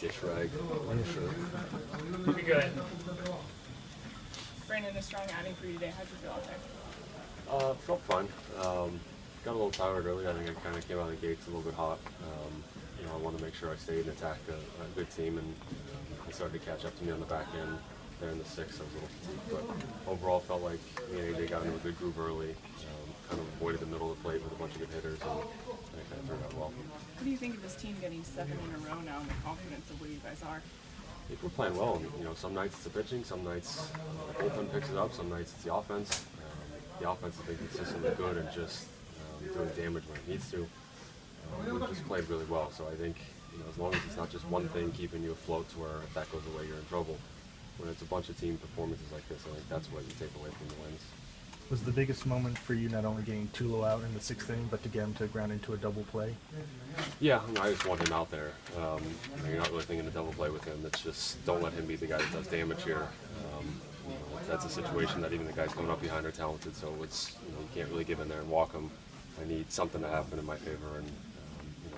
dish rag. Be good. Brandon, a strong outing for you today. How'd you feel out there? Felt fine. Got a little tired early. I think I kind of came out of the gates a little bit hot. I wanted to make sure I stayed and attacked a good team, and they started to catch up to me on the back end. There in the sixth, I was a little fatigued, but overall felt like me and AJ got into a good groove early. Kind of avoided the middle of the plate with a bunch of good hitters, and it kind of turned out well. What do you think of this team getting 7 in a row now and the confidence of where you guys are? I think we're playing well. And, some nights it's the pitching, some nights the bullpen picks it up, some nights it's the offense. The offense has been consistently good and just doing damage when it needs to. We've just played really well, so I think as long as it's not just one thing keeping you afloat to where if that goes away you're in trouble. When it's a bunch of team performances like this, I think that's what you take away from the wins. Was the biggest moment for you not only getting Tulo out in the 6th inning, but to get him to ground into a double play? Yeah, I just want him out there. You're not really thinking a double play with him. It's just don't let him be the guy that does damage here. That's a situation that even the guys coming up behind are talented, so it's you can't really give in there and walk them. I need something to happen in my favor, and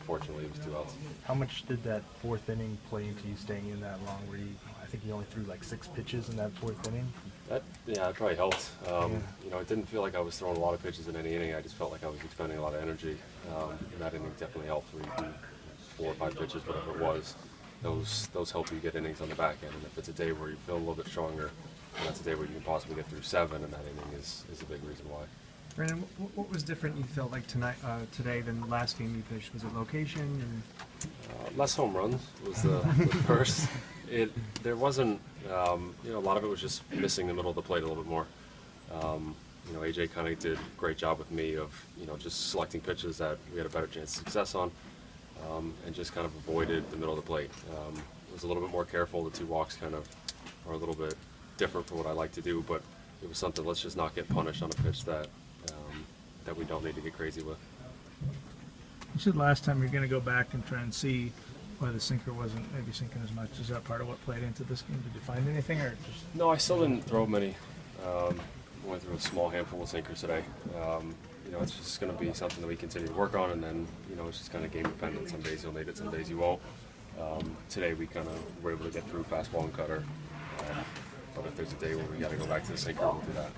fortunately it was 2 outs. How much did that 4th inning play into you staying in that long? Where I think you only threw like 6 pitches in that 4th inning. That probably helped. It didn't feel like I was throwing a lot of pitches in any inning. I just felt like I was expending a lot of energy. And that inning definitely helped. Where you do 4 or 5 pitches, whatever it was. Those help you get innings on the back end. And if it's a day where you feel a little bit stronger, that's a day where you can possibly get through 7, and that inning is a big reason why. Brandon, what was different you felt like today than the last game you pitched? Was it location? And less home runs was the first. There wasn't, a lot of it was just missing the middle of the plate a little bit more. AJ kind of did a great job with me of, just selecting pitches that we had a better chance of success on, and just kind of avoided the middle of the plate. Was a little bit more careful. The 2 walks kind of are a little bit different from what I like to do, but it was something, let's just not get punished on a pitch that we don't need to get crazy with. You said last time you're going to go back and try and see why the sinker wasn't maybe sinking as much. Is that part of what played into this game? Did you find anything, or just? No, I still didn't throw many. Went through a small handful of sinkers today. It's just going to be something that we continue to work on, and then it's just kind of game dependent. Some days you'll need it, some days you won't. Today we kind of were able to get through fastball and cutter. But if there's a day where we got to go back to the sinker, we'll do that.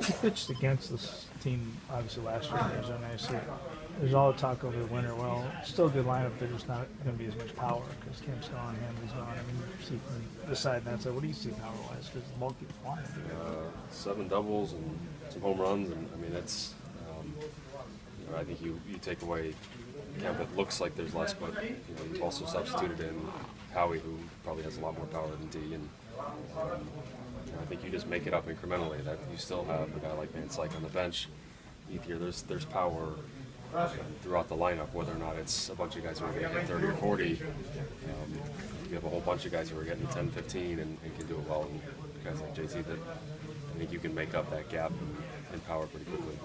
You pitched against this team obviously last year in Arizona. I see there's all the talk over the winter. Well, still a good lineup. There's just not going to be as much power because Kemp's gone, Hanley's gone. I mean, you see from the side and that side. What do you see power-wise? Because the ball keeps flying. 7 doubles and some home runs, and I mean that's. I think you take away Kemp. It looks like there's less, but you've also substituted in Howie, who probably has a lot more power than D, and I think you just make it up incrementally. That you still have a guy like Van Slyke on the bench. Either there's power throughout the lineup, whether or not it's a bunch of guys who are going to get 30 or 40. You have a whole bunch of guys who are getting 10, 15 and can do it well. And guys like JT, that I think you can make up that gap in power pretty quickly.